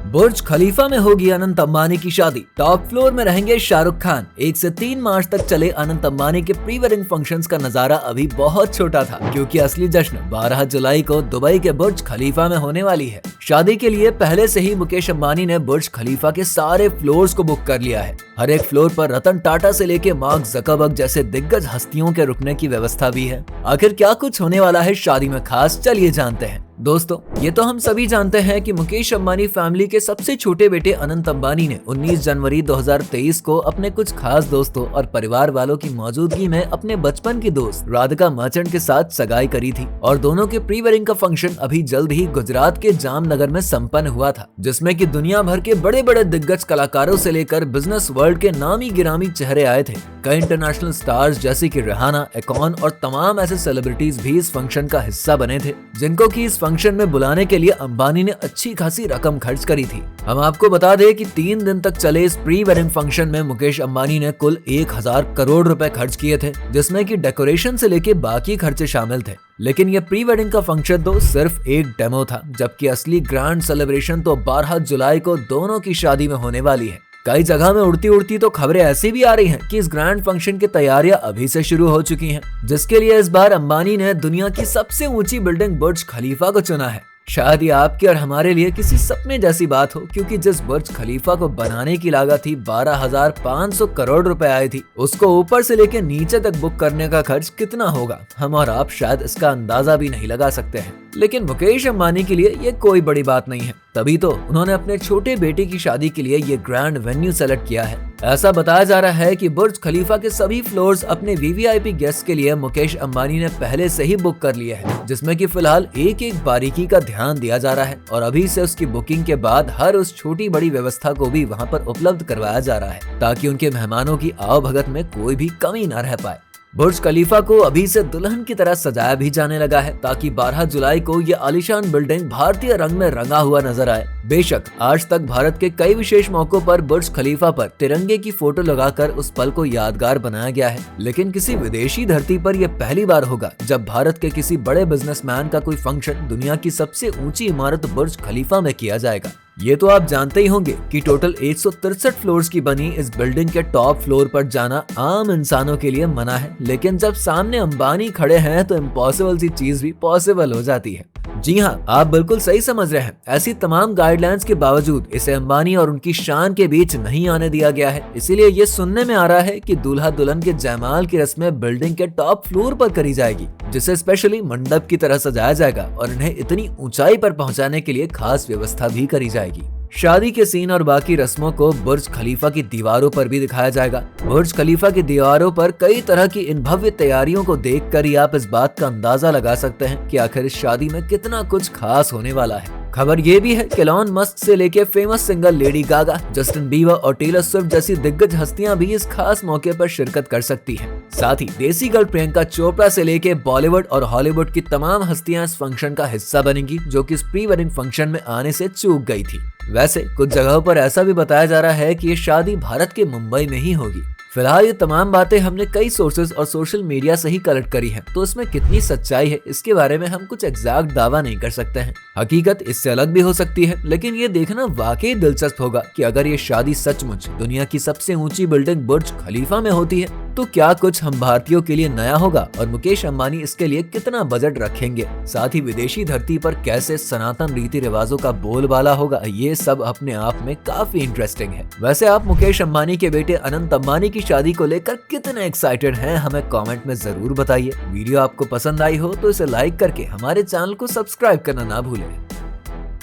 बुर्ज खलीफा में होगी अनंत अंबानी की शादी। टॉप फ्लोर में रहेंगे शाहरुख खान। 1 से 3 मार्च तक चले अनंत अंबानी के प्री वेडिंग फंक्शंस का नजारा अभी बहुत छोटा था, क्योंकि असली जश्न 12 जुलाई को दुबई के बुर्ज खलीफा में होने वाली है। शादी के लिए पहले से ही मुकेश अंबानी ने बुर्ज खलीफा के सारे फ्लोर्स को बुक कर लिया है। हर एक फ्लोर पर रतन टाटा से लेके मार्क ज़करबर्ग जैसे दिग्गज हस्तियों के रुकने की व्यवस्था भी है। आखिर क्या कुछ होने वाला है शादी में खास, चलिए जानते हैं। दोस्तों, ये तो हम सभी जानते हैं कि मुकेश अंबानी फैमिली के सबसे छोटे बेटे अनंत अंबानी ने 19 जनवरी 2023 को अपने कुछ खास दोस्तों और परिवार वालों की मौजूदगी में अपने बचपन की दोस्त राधिका मर्चेंट के साथ सगाई करी थी और दोनों के प्री वेडिंग का फंक्शन अभी जल्द ही गुजरात के जामनगर में संपन्न हुआ था, जिसमें कि दुनिया भर के बड़े बड़े दिग्गज कलाकारों से लेकर बिजनेस वर्ल्ड के नामी गिरामी चेहरे आए थे। कई इंटरनेशनल स्टार्स जैसे कि रिहाना, एकॉन और तमाम ऐसे सेलिब्रिटीज भी इस फंक्शन का हिस्सा बने थे, जिनको कि इस फंक्शन में बुलाने के लिए अंबानी ने अच्छी खासी रकम खर्च करी थी। हम आपको बता दें कि 3 दिन तक चले इस प्री वेडिंग फंक्शन में मुकेश अंबानी ने कुल 1000 करोड़ रुपए खर्च किए थे, जिसमें कि डेकोरेशन से लेके बाकी खर्चे शामिल थे। लेकिन ये प्री वेडिंग का फंक्शन तो सिर्फ एक डेमो था, जबकि असली ग्रैंड सेलिब्रेशन तो 12 जुलाई को दोनों की शादी में होने वाली है। कई जगह में उड़ती उड़ती तो खबरें ऐसी भी आ रही हैं कि इस ग्रैंड फंक्शन की तैयारियां अभी से शुरू हो चुकी हैं, जिसके लिए इस बार अंबानी ने दुनिया की सबसे ऊंची बिल्डिंग बुर्ज खलीफा को चुना है। शायद ये आपके और हमारे लिए किसी सपने जैसी बात हो, क्योंकि जिस बुर्ज खलीफा को बनाने की लागत थी 12,500 करोड़ रुपए आई थी, उसको ऊपर से लेकर नीचे तक बुक करने का खर्च कितना होगा, हम और आप शायद इसका अंदाजा भी नहीं लगा सकते हैं। लेकिन मुकेश अंबानी के लिए ये कोई बड़ी बात नहीं है, तभी तो उन्होंने अपने छोटे बेटे की शादी के लिए ये ग्रैंड वेन्यू सेलेक्ट किया है। ऐसा बताया जा रहा है कि बुर्ज खलीफा के सभी फ्लोर्स अपने वीवीआईपी गेस्ट के लिए मुकेश अंबानी ने पहले से ही बुक कर लिए हैं, जिसमें कि फिलहाल एक एक बारीकी का ध्यान दिया जा रहा है और अभी से उसकी बुकिंग के बाद हर उस छोटी बड़ी व्यवस्था को भी वहां पर उपलब्ध करवाया जा रहा है, ताकि उनके मेहमानों की आवभगत में कोई भी कमी न रह पाए। बुर्ज खलीफा को अभी से दुल्हन की तरह सजाया भी जाने लगा है, ताकि 12 जुलाई को ये आलीशान बिल्डिंग भारतीय रंग में रंगा हुआ नजर आए। बेशक आज तक भारत के कई विशेष मौकों पर बुर्ज खलीफा पर तिरंगे की फोटो लगाकर उस पल को यादगार बनाया गया है, लेकिन किसी विदेशी धरती पर यह पहली बार होगा जब भारत के किसी बड़े बिजनेसमैन का कोई फंक्शन दुनिया की सबसे ऊंची इमारत बुर्ज खलीफा में किया जाएगा। ये तो आप जानते ही होंगे कि टोटल 163 फ्लोर्स की बनी इस बिल्डिंग के टॉप फ्लोर पर जाना आम इंसानों के लिए मना है, लेकिन जब सामने अंबानी खड़े हैं तो इम्पॉसिबल सी चीज भी पॉसिबल हो जाती है। जी हाँ, आप बिल्कुल सही समझ रहे हैं। ऐसी तमाम गाइडलाइंस के बावजूद इसे अंबानी और उनकी शान के बीच नहीं आने दिया गया है। इसीलिए ये सुनने में आ रहा है कि दूल्हा दुल्हन के जयमाल की रस्में बिल्डिंग के टॉप फ्लोर पर करी जाएगी, जिसे स्पेशली मंडप की तरह सजाया जाएगा और इन्हें इतनी ऊंचाई पर पहुंचाने के लिए खास व्यवस्था भी करी जाएगी। शादी के सीन और बाकी रस्मों को बुर्ज खलीफा की दीवारों पर भी दिखाया जाएगा। बुर्ज खलीफा की दीवारों पर कई तरह की इन भव्य तैयारियों को देखकर ही आप इस बात का अंदाजा लगा सकते हैं कि आखिर इस शादी में कितना कुछ खास होने वाला है। खबर ये भी है कि एलोन मस्क से लेके famous singer Lady Gaga, Justin Bieber और टेलर स्विफ्ट जैसी दिग्गज हस्तियां भी इस खास मौके पर शिरकत कर सकती हैं। साथ ही देसी गर्ल प्रियंका चोपड़ा से लेके बॉलीवुड और हॉलीवुड की तमाम हस्तियां इस फंक्शन का हिस्सा बनेंगी, जो कि इस प्री वेडिंग फंक्शन में आने से चूक गई थी। वैसे कुछ जगहों पर ऐसा भी बताया जा रहा है कि ये शादी भारत के मुंबई में ही होगी। फिलहाल ये तमाम बातें हमने कई सोर्सेज और सोशल मीडिया से ही कलेक्ट करी हैं, तो इसमें कितनी सच्चाई है इसके बारे में हम कुछ एग्जैक्ट दावा नहीं कर सकते हैं। हकीकत इससे अलग भी हो सकती है, लेकिन ये देखना वाकई दिलचस्प होगा कि अगर ये शादी सचमुच दुनिया की सबसे ऊंची बिल्डिंग बुर्ज खलीफा में होती है तो क्या कुछ हम भारतीयों के लिए नया होगा और मुकेश अंबानी इसके लिए कितना बजट रखेंगे। साथ ही विदेशी धरती पर कैसे सनातन रीति रिवाजों का बोलबाला होगा, ये सब अपने आप में काफी इंटरेस्टिंग है। वैसे आप मुकेश अंबानी के बेटे अनंत अंबानी की शादी को लेकर कितने एक्साइटेड हैं, हमें कमेंट में जरूर बताइए। वीडियो आपको पसंद आई हो तो इसे लाइक करके हमारे चैनल को सब्सक्राइब करना ना भूलें।